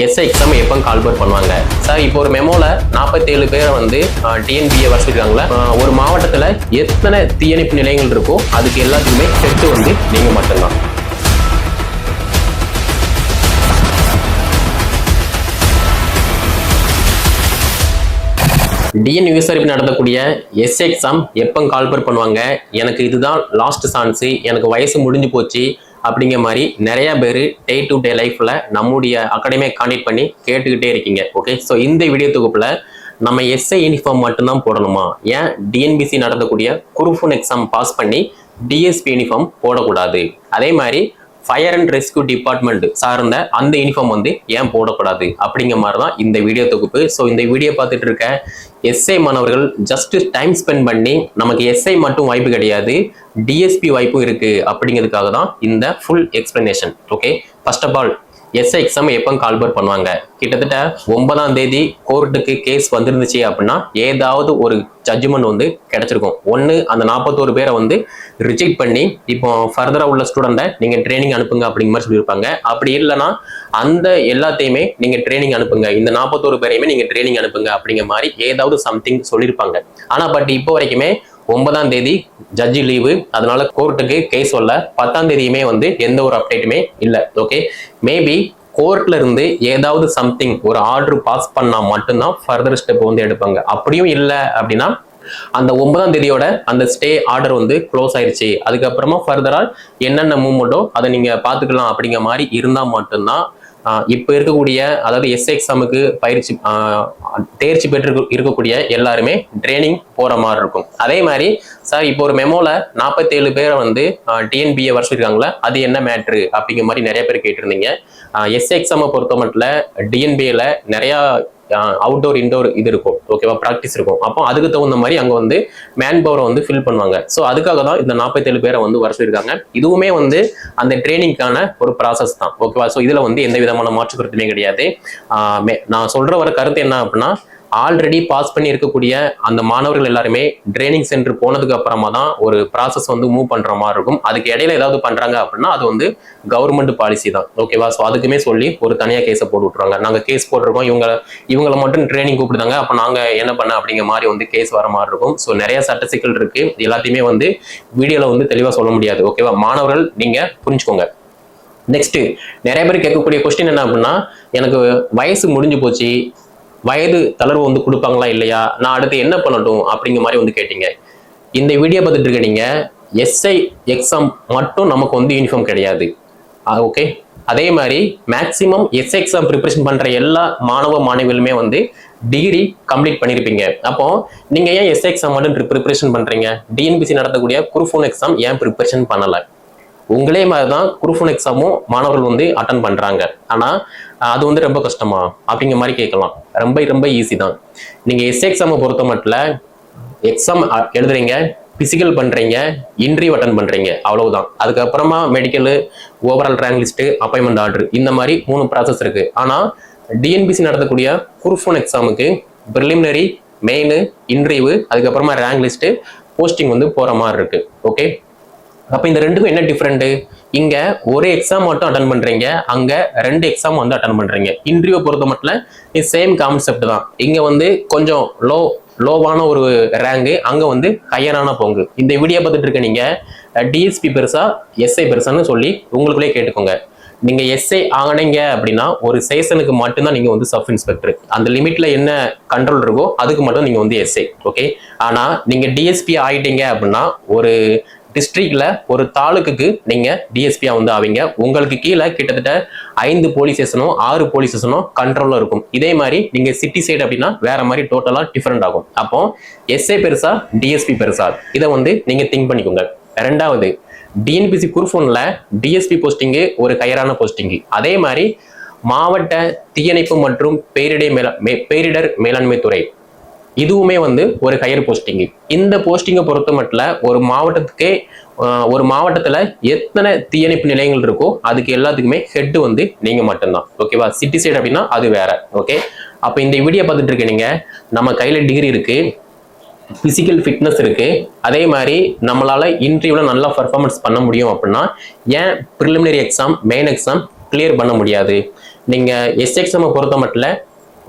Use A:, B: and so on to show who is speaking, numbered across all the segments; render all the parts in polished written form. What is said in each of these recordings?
A: SI exam எப்போ call for பண்ணுவாங்க sir? இப்போ ஒரு மெமோல 47 பேரை வந்து டிஎன்பிஏ வச்சிருக்காங்களா? ஒரு மாவட்டத்தில் எத்தனை தீயணைப்பு நிலையங்கள் இருக்கோ அதுக்கு எல்லாத்துக்குமே ஹெட் வந்து நீங்க மட்டும்தான். டிஎன் விசாரிப்பு நடத்தக்கூடிய எஸ்ஐ எக்ஸாம் எப்போ கால்பர் பண்ணுவாங்க? எனக்கு இதுதான் லாஸ்ட் சான்ஸு, எனக்கு வயசு முடிஞ்சு போச்சு அப்படிங்கிற மாதிரி நிறைய பேர் டே டு டே லைஃப்ல நம்முடைய அகாடமியை கான்டெக்ட் பண்ணி கேட்டுக்கிட்டே இருக்கீங்க. ஓகே, ஸோ இந்த வீடியோ தொகுப்புல நம்ம எஸ்ஐ யூனிஃபார்ம் மட்டும்தான் போடணுமா? ஏன் டிஎன்பிசி நடத்தக்கூடிய குரூப் 1 எக்ஸாம் பாஸ் பண்ணி டிஎஸ்பி யூனிஃபார்ம் போடக்கூடாது? அதே மாதிரி ஃபயர் அண்ட் ரெஸ்கியூ டிபார்ட்மெண்ட் சார்ந்த அந்த யூனிஃபார்ம் வந்து ஏன் போடக்கூடாது அப்படிங்கிற மாதிரி தான் இந்த வீடியோ தொகுப்பு. ஸோ இந்த வீடியோ பார்த்துட்டு இருக்க எஸ்ஐ மாணவர்கள் ஜஸ்ட் டைம் ஸ்பெண்ட் பண்ணி நமக்கு எஸ்ஐ மட்டும் வாய்ப்பு கிடையாது, டிஎஸ்பி வாய்ப்பும் இருக்கு அப்படிங்கிறதுக்காக தான் இந்த full explanation. Okay, first of all SI exam எப்போ கால்பர் பண்ணுவாங்க? கிட்டத்தட்ட 9ஆம் தேதி கோர்ட்டுக்கு கேஸ் வந்துருந்துச்சு அப்படின்னா ஏதாவது ஒரு ஜட்ஜ்மெண்ட் வந்து கிடைச்சிருக்கும். ஒன்று அந்த 41 பேரை வந்து ரிஜெக்ட் பண்ணி இப்போ ஃபர்தரா உள்ள ஸ்டூடெண்ட்டை நீங்க ட்ரைனிங் அனுப்புங்க அப்படிங்கிற மாதிரி சொல்லியிருப்பாங்க. அப்படி இல்லைன்னா அந்த எல்லாத்தையுமே நீங்க ட்ரைனிங் அனுப்புங்க, இந்த 41 பேரையுமே நீங்க ட்ரைனிங் அனுப்புங்க அப்படிங்கிற மாதிரி ஏதாவது சம்திங் சொல்லியிருப்பாங்க. ஆனா பட் இப்போ வரைக்குமே 9ஆம் தேதி ஜட்ஜி லீவு, அதனால கோர்ட்டுக்கு கேஸ் வரல. 10ஆம் தேதியுமே வந்து எந்த ஒரு அப்டேட்டுமே இல்லை. ஓகே, மேபி கோர்ட்ல இருந்து ஏதாவது சம்திங் ஒரு ஆர்டர் பாஸ் பண்ணா மட்டும்தான் ஃபர்தர் ஸ்டெப் வந்து எடுப்பாங்க. அப்படியும் இல்லை அப்படின்னா அந்த 9ஆம் தேதியோட அந்த ஸ்டே ஆர்டர் வந்து க்ளோஸ் ஆயிடுச்சு, அதுக்கப்புறமா ஃபர்தரா என்னென்ன மூவ்மெண்ட்டோ அதை நீங்க பாத்துக்கலாம் அப்படிங்கிற மாதிரி இருந்தா மட்டும்தான் இப்போ இருக்கக்கூடிய, அதாவது எஸ்ஐ எக்ஸாமுக்கு தேர்ச்சி பெற்று இருக்கக்கூடிய எல்லாருமே ட்ரைனிங் போற மாதிரி இருக்கும். அதே மாதிரி சார் இப்போ ஒரு மெமோல 47 பேரை வந்து டிஎன்பிஏ வச்சிருக்காங்களா, அது என்ன மேட்ரு அப்படிங்கிற மாதிரி நிறைய பேர் கேட்டிருந்தீங்க. எஸ்ஐ எக்ஸாமை பொறுத்த மட்டும் டிஎன்பிஏல நிறைய அவுட்டோர் இன்டோர் இது இருக்கும், ஓகேவா, ப்ராக்டிஸ் இருக்கும். அப்போ அதுக்கு தகுந்த மாதிரி அங்கே வந்து மேன் பவரை வந்து ஃபில் பண்ணுவாங்க. ஸோ அதுக்காக தான் இந்த 47 பேரை வந்து வர சொல்லியிருக்காங்க. இதுவுமே வந்து அந்த ட்ரைனிங்கான ஒரு ப்ராசஸ் தான், ஓகேவா. ஸோ இதில் வந்து எந்த விதமான மாற்று கருத்துமே கிடையாது. நான் சொல்ற வர கருத்து என்ன அப்படின்னா, ஆல்ரெடி பாஸ் பண்ணி இருக்கக்கூடிய அந்த மாணவர்கள் எல்லாருமே ட்ரைனிங் சென்டர் போனதுக்கு அப்புறமா தான் ஒரு ப்ராசஸ் வந்து மூவ் பண்ற மாதிரி இருக்கும். அதுக்கு இடையில ஏதாவது பண்றாங்க அப்படின்னா அது வந்து கவர்மெண்ட் பாலிசி தான், ஓகேவா. ஸோ அதுக்குமே சொல்லி ஒரு தனியா கேஸை போட்டு விட்டுருவாங்க. நாங்க கேஸ் போட்டிருக்கோம், இவங்களை மட்டும் ட்ரைனிங் கூப்பிடுதாங்க, அப்ப நாங்க என்ன பண்ண அப்படிங்கிற மாதிரி வந்து கேஸ் வர மாதிரி இருக்கும். ஸோ நிறைய சட்ட சிக்கல் இருக்கு, எல்லாத்தையுமே வந்து வீடியோல வந்து தெளிவா சொல்ல முடியாது, ஓகேவா. மாணவர்கள் நீங்க புரிஞ்சுக்கோங்க. நெக்ஸ்ட் நிறைய பேர் கேட்கக்கூடிய கொஸ்டின் என்ன அப்படின்னா, எனக்கு வயசு முடிஞ்சு போச்சு, வயது தளர்வு வந்து கொடுப்பாங்களா இல்லையா, நான் அடுத்து என்ன பண்ணட்டும் அப்படிங்கிற மாதிரி வந்து கேட்டீங்க. இந்த வீடியோ பார்த்துட்டு இருக்க நீங்க எஸ்ஐ எக்ஸாம் மட்டும் நமக்கு வந்து யூனிஃபார்ம் கிடையாது, ஓகே. அதே மாதிரி மேக்சிமம் எஸ்ஐ எக்ஸாம் ப்ரிப்பரேஷன் பண்ற எல்லா மாணவ மாணவிகளுமே வந்து டிகிரி கம்ப்ளீட் பண்ணியிருப்பீங்க. அப்போ நீங்க ஏன் எஸ்ஐ எக்ஸாம் மட்டும் ப்ரிப்பரேஷன் பண்றீங்க? டிஎன்பிசி நடத்தக்கூடிய குரூப் 1 எக்ஸாம் ஏன் ப்ரிப்பரேஷன் பண்ணல? உங்களே மாதிரி தான் குரூப் 1 எக்ஸாமும் மாணவர்கள் வந்து அட்டன் பண்றாங்க. ஆனா அது வந்து ரொம்ப கஷ்டமா அப்படிங்கிற மாதிரி கேட்கலாம். ரொம்ப ரொம்ப ஈஸி தான். நீங்க எஸ்ஐ எக்ஸாமை பொறுத்த மட்டும் எக்ஸாம் எழுதுறீங்க, பிசிக்கல் பண்றீங்க, இன்டர்வியூ அட்டன் பண்றீங்க, அவ்வளவுதான். அதுக்கப்புறமா medical, overall rank list, appointment order, இந்த மாதிரி 3 ப்ராசஸ் இருக்கு. ஆனா டிஎன்பிசி நடத்தக்கூடிய குரூப் 1 எக்ஸாமுக்கு பிரிலிமினரி, மெயின், இன்டர்வியூ, அதுக்கப்புறமா ரேங்க் லிஸ்ட், போஸ்டிங் வந்து போற மாதிரி இருக்கு, ஓகே. அப்ப இந்த ரெண்டுக்கும் என்ன டிஃபரெண்ட்? இங்க ஒரு எக்ஸாம் மட்டும் அட்டன் பண்றீங்க, அங்க 2 எக்ஸாம் வந்து அட்டன் பண்றீங்க. இன்டர்வியூ பொறுத்த மட்டும் சேம் கான்செப்ட் தான். இங்க வந்து கொஞ்சம் லோவான ஒரு ரேங்கு, அங்க வந்து ஹையரான போங்கு. இந்த வீடியோ பார்த்துட்டு இருக்க நீங்க டிஎஸ்பி பெருசா எஸ்ஐ பெருசான்னு சொல்லி உங்களுக்குள்ளே கேட்டுக்கோங்க. நீங்க எஸ்ஐ ஆனீங்க அப்படின்னா ஒரு செஷனுக்கு மட்டும்தான் நீங்க வந்து சப் இன்ஸ்பெக்டர், அந்த லிமிட்ல என்ன கண்ட்ரோல் இருக்கோ அதுக்கு மட்டும் நீங்க வந்து எஸ்ஐ, ஓகே. ஆனா நீங்க டிஎஸ்பி ஆயிட்டீங்க அப்படின்னா ஒரு டிஸ்ட்ரிக்ட்ல ஒரு தாலுக்குக்கு நீங்க டிஎஸ்பியா வந்து ஆவீங்க. உங்களுக்கு கீழே கிட்டத்தட்ட 5 போலீஸ் ஸ்டேஷனோ 6 போலீஸ் ஸ்டேஷனோ கண்ட்ரோல்ல இருக்கும். இதே மாதிரி நீங்க சிட்டி சைடு அப்படின்னா வேற மாதிரி டோட்டலா டிஃபரெண்ட் ஆகும். அப்போ எஸ்ஐ பெருசா டிஎஸ்பி பெருசா, இதை வந்து நீங்க திங்க் பண்ணிக்கோங்க. ரெண்டாவது, டிஎன்பிசி குரூப் 1ல டிஎஸ்பி போஸ்டிங்கு ஒரு ஹையரான போஸ்டிங். அதே மாதிரி மாவட்ட தீயணைப்பு மற்றும் பேரிடர் மேலாண்மை துறை, இதுவுமே வந்து ஒரு ஹையர் போஸ்டிங். இந்த போஸ்டிங்கை பொறுத்த மட்டும் ஒரு மாவட்டத்துல எத்தனை தீயணைப்பு நிலையங்கள் இருக்கோ அதுக்கு எல்லாத்துக்குமே ஹெட் வந்து நீங்க மட்டும்தான், ஓகேவா. சிட்டி சைடு அப்படின்னா அது வேற, ஓகே. அப்ப இந்த வீடியோ பார்த்துட்டு இருக்க நீங்க நம்ம கையில டிகிரி இருக்கு, பிசிக்கல் ஃபிட்னஸ் இருக்கு, அதே மாதிரி நம்மளால இன்டர்வியூல நல்லா பர்ஃபார்மன்ஸ் பண்ண முடியும் அப்படின்னா ஏன் preliminary exam, main exam, clear பண்ண முடியாது. நீங்க எஸ்ஏ எக்ஸாமை பொறுத்த மட்டும்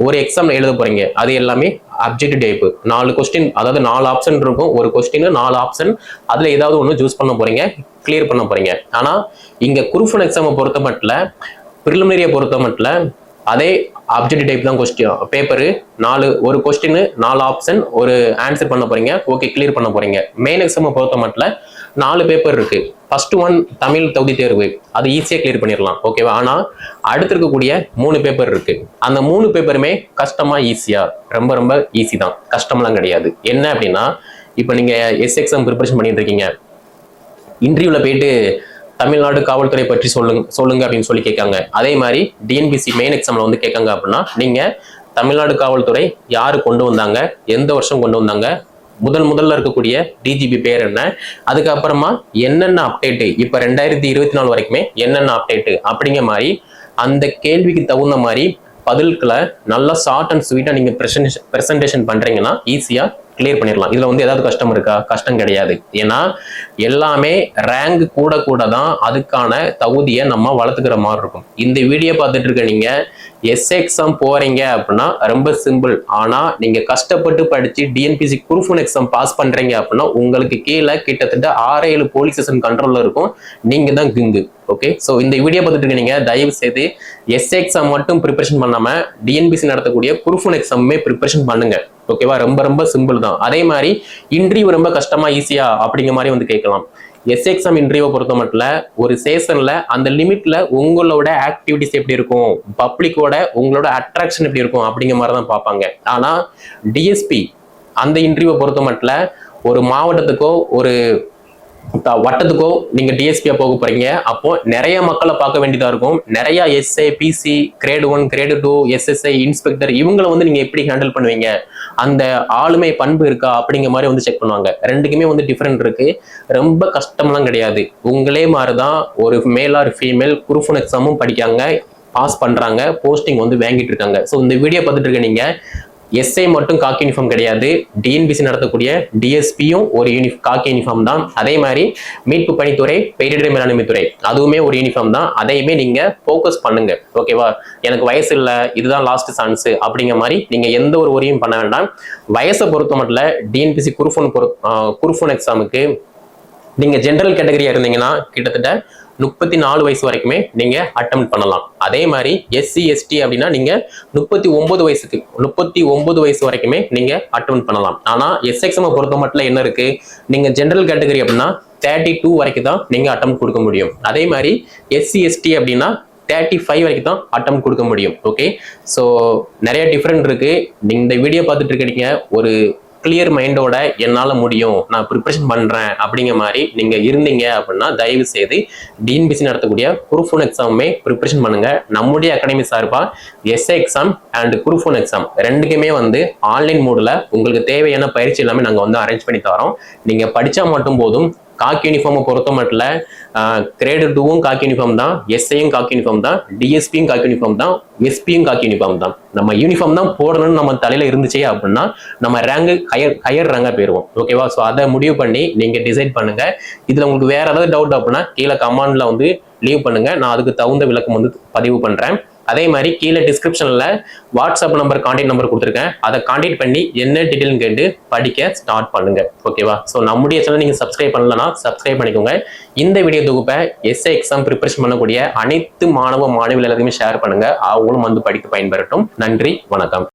A: ஒரு எக்ஸாம் எழுத போறீங்க, அது எல்லாமே அப்ஜெக்டிவ் டைப். 4 கொஸ்டின், அதாவது 4 ஆப்ஷன் இருக்கும். ஒரு கொஸ்டின் 4 ஆப்ஷன், அதுல ஏதாவது ஒன்று சூஸ் பண்ண போறீங்க, கிளியர் பண்ண போறீங்க. ஆனா இங்க குரூப் ஒன் எக்ஸாமை பொறுத்த மட்டும், பிரிலிமினரியை பொறுத்த மட்டும் அதே அப்ஜெக்டிவ் டைப் தான் கொஸ்டின் பேப்பரு. ஒரு கொஸ்டின் 4 ஆப்ஷன், ஒரு ஆன்சர் பண்ண போறீங்க, ஓகே கிளியர் பண்ண போறீங்க. மெயின் எக்ஸாமை பொறுத்த மட்டும் 4 பேப்பர் இருக்கு. ஃபர்ஸ்ட் ஒன் தமிழ் தகுதி தேர்வு, அது ஈஸியாக கிளியர் பண்ணிடலாம், ஓகேவா. ஆனா அடுத்து இருக்கக்கூடிய 3 பேப்பர் இருக்கு. அந்த 3 பேப்பருமே கஷ்டமா ஈஸியா? ரொம்ப ரொம்ப ஈஸி தான், கஷ்டம்லாம் கிடையாது. என்ன அப்படின்னா, இப்போ நீங்க எஸ் எக்ஸாம் ப்ரிப்பரேஷன் பண்ணிட்டு இருக்கீங்க, இன்டர்வியூல போயிட்டு தமிழ்நாடு காவல்துறை பற்றி சொல்லுங்க அப்படின்னு சொல்லி கேட்காங்க. அதே மாதிரி டிஎன்பிசி மெயின் எக்ஸாம்ல வந்து கேட்காங்க அப்படின்னா, நீங்க தமிழ்நாடு காவல்துறை யாரு கொண்டு வந்தாங்க, எந்த வருஷம் கொண்டு வந்தாங்க, முதல்ல இருக்கக்கூடிய டிஜிபி பேர் என்ன, அதுக்கப்புறமா என்னென்ன அப்டேட்டு, இப்ப 2024 வரைக்குமே என்னென்ன அப்டேட்டு அப்படிங்கிற மாதிரி அந்த கேள்விக்கு தகுந்த மாதிரி பதில்களை நல்லா ஷார்ட் அண்ட் ஸ்வீட்டா நீங்க பிரசன்டேஷன் பண்றீங்கன்னா ஈஸியா கிளியர் பண்ணிடலாம். இதுல வந்து ஏதாவது கஷ்டம் இருக்கா? கஷ்டம் கிடையாது. ஏன்னா எல்லாமே ரேங்க் கூட கூட தான் அதுக்கான தகுதியை நம்ம வளர்த்துக்கிற மாதிரி இருக்கும். இந்த வீடியோ பார்த்துட்டு இருக்க நீங்க எஸ் எக்ஸாம் போறீங்க அப்படின்னா ரொம்ப சிம்பிள். ஆனா நீங்க கஷ்டப்பட்டு படிச்சு TNPSC group one exam pass பண்றீங்க அப்படின்னா உங்களுக்கு கீழே கிட்டத்தட்ட 6-7 போலீஸ் ஸ்டேஷன் கண்ட்ரோல்ல இருக்கும். நீங்க தான் கிங்கு. ஓகே, ஸோ இந்த வீடியோ பார்த்துட்டு இருக்க நீங்க தயவு செய்து எஸ் எக்ஸாம் மட்டும் ப்ரிப்பரேஷன் பண்ணாம டிஎன்பிசி நடத்தக்கூடிய குரூப் ஒன் எக்ஸாமே ப்ரிப்பரேஷன் பண்ணுங்க. ஓகேவா, ரொம்ப ரொம்ப சிம்பிள் தான். அதே மாதிரி இன்டர்வியூ ரொம்ப கஷ்டமா ஈஸியா அப்படிங்கிற மாதிரி வந்து கேட்கலாம். எஸ் எக்ஸாம் இன்டர்வியூ பொறுத்த மட்டும் ஒரு செஷன்ல அந்த லிமிட்ல உங்களோட ஆக்டிவிட்டிஸ் எப்படி இருக்கும், பப்ளிக்கோட உங்களோட அட்ராக்ஷன் எப்படி இருக்கும் அப்படிங்கிற மாதிரி தான் பார்ப்பாங்க. ஆனா டிஎஸ்பி அந்த இன்டர்வியூ பொறுத்த மட்டும் ஒரு மாவட்டத்துக்கோ ஒரு வட்டத்துக்கோ நீங்க டிஎஸ்பியா போக போறீங்க. அப்போ நிறைய மக்களை பார்க்க வேண்டியதா இருக்கும். நிறைய SI, PC, grade 1, grade 2, SSI, inspector, இவங்களை வந்து நீங்க எப்படி ஹேண்டில் பண்ணுவீங்க, அந்த ஆளுமை பண்பு இருக்கா அப்படிங்கிற மாதிரி வந்து செக் பண்ணுவாங்க. ரெண்டுக்குமே வந்து டிஃபரெண்ட் இருக்கு. ரொம்ப கஷ்டம்லாம் கிடையாது. உங்களே மாதிரிதான் ஒரு male or female group one எக்ஸாமும் படிக்காங்க, பாஸ் பண்றாங்க, போஸ்டிங் வந்து வாங்கிட்டு இருக்காங்க. ஸோ இந்த வீடியோ பார்த்துட்டு இருக்க நீங்க எஸ்ஐ மட்டும் காக்கி யூனிஃபார்ம் கிடையாது, டிஎன்பிசி நடத்தக்கூடிய டிஎஸ்பியும் ஒரு காக்கி யூனிஃபார்ம் தான். அதே மாதிரி மீட்பு பணித்துறை, பேரிடர் மேலாண்மை துறை, அதுவுமே ஒரு யூனிஃபார்ம் தான். அதையுமே நீங்க ஃபோக்கஸ் பண்ணுங்க. ஓகேவா, எனக்கு வயசு இல்லை, இதுதான் லாஸ்ட் சான்ஸ் அப்படிங்கிற மாதிரி நீங்க எந்த ஒரு ஒரியும் பண்ண வேண்டாம். வயசை பொறுத்த மட்டும் டிஎன்பிசி குரூப் ஒன் எக்ஸாமுக்கு நீங்க ஜென்ரல் கேட்டகரியா இருந்தீங்கன்னா கிட்டத்தட்ட 34 வயசு வரைக்குமே நீங்க அட்டம் பண்ணலாம். அதே மாதிரி எஸ்சி எஸ்டி அப்படின்னா நீங்க 39 வயசு வரைக்குமே நீங்க அட்டம் பண்ணலாம். ஆனா எஸ் எக்ஸாமை பொறுத்த மட்டும் என்ன இருக்கு, நீங்க ஜென்ரல் கேட்டகரி அப்படின்னா 32 வரைக்கும் தான் நீங்க அட்டம் கொடுக்க முடியும். அதே மாதிரி எஸ்சி எஸ்டி அப்படின்னா 35 வரைக்கும் தான் அட்டம் கொடுக்க முடியும். ஓகே, ஸோ நிறைய டிஃப்ரெண்ட் இருக்கு. நீங்க இந்த வீடியோ பார்த்துட்டு இருக்கீங்க, ஒரு கிளியர் மைண்டோட என்னால முடியும், நான் ப்ரிப்பரேஷன் பண்றேன் அப்படிங்கிற மாதிரி நீங்க இருந்தீங்க அப்படின்னா தயவு செய்து டிஎன்பிசி நடத்தக்கூடிய குரூப் ஒன் எக்ஸாமே ப்ரிப்பரேஷன் பண்ணுங்க. நம்முடைய அகாடமி சார்பா SI exam and group one exam ரெண்டுக்குமே வந்து ஆன்லைன் மோட்ல உங்களுக்கு தேவையான பயிற்சி எல்லாமே நாங்க வந்து அரேஞ்ச் பண்ணி தரோம். நீங்க படிச்சா மட்டும் போதும். காக்கி யூனிஃபார்மை பொறுத்த மட்டும் கிரேடு 2வும் காக்கி யூனிஃபார்ம் தான், எஸ்ஐயும் காக்கி யூனிஃபார்ம் தான், டிஎஸ்பியும் காக்கி யூனிஃபார்ம் தான், எஸ்பியும் காக்கி யூனிஃபார்ம் தான். நம்ம யூனிஃபார்ம் தான் போடணும்னு நம்ம தலையில இருந்துச்சே அப்படின்னா நம்ம ரேங்க் ஹையர் ரேங்கா போயிருவோம். ஓகேவா, ஸோ அதை முடிவு பண்ணி நீங்க டிசைட் பண்ணுங்க. இதுல உங்களுக்கு வேற ஏதாவது டவுட் அப்படின்னா கீழே கமெண்ட்ல வந்து லீவ் பண்ணுங்க, நான் அதுக்கு தகுந்த விளக்கம் வந்து பதிவு பண்றேன். அதே மாதிரி கீழே டிஸ்கிரிப்ஷன்ல வாட்ஸ்அப் நம்பர், கான்டாக்ட் நம்பர் கொடுத்துருக்கேன். அதை கான்டாக்ட் பண்ணி என்ன டீட்டெயில் கேட்டு படிக்க ஸ்டார்ட் பண்ணுங்க. ஓகேவா, ஸோ நம்முடைய சேனல் நீங்க சப்ஸ்கிரைப் பண்ணலன்னா சப்ஸ்கிரைப் பண்ணிக்கோங்க. இந்த வீடியோ தொகுப்பை எஸ்ஐ எக்ஸாம் ப்ரிப்பரேஷன் பண்ணக்கூடிய அனைத்து மாணவ மாணவிகள் எல்லாத்தையுமே ஷேர் பண்ணுங்க, அவங்களும் வந்து படித்து பயன்பெறட்டும். நன்றி, வணக்கம்.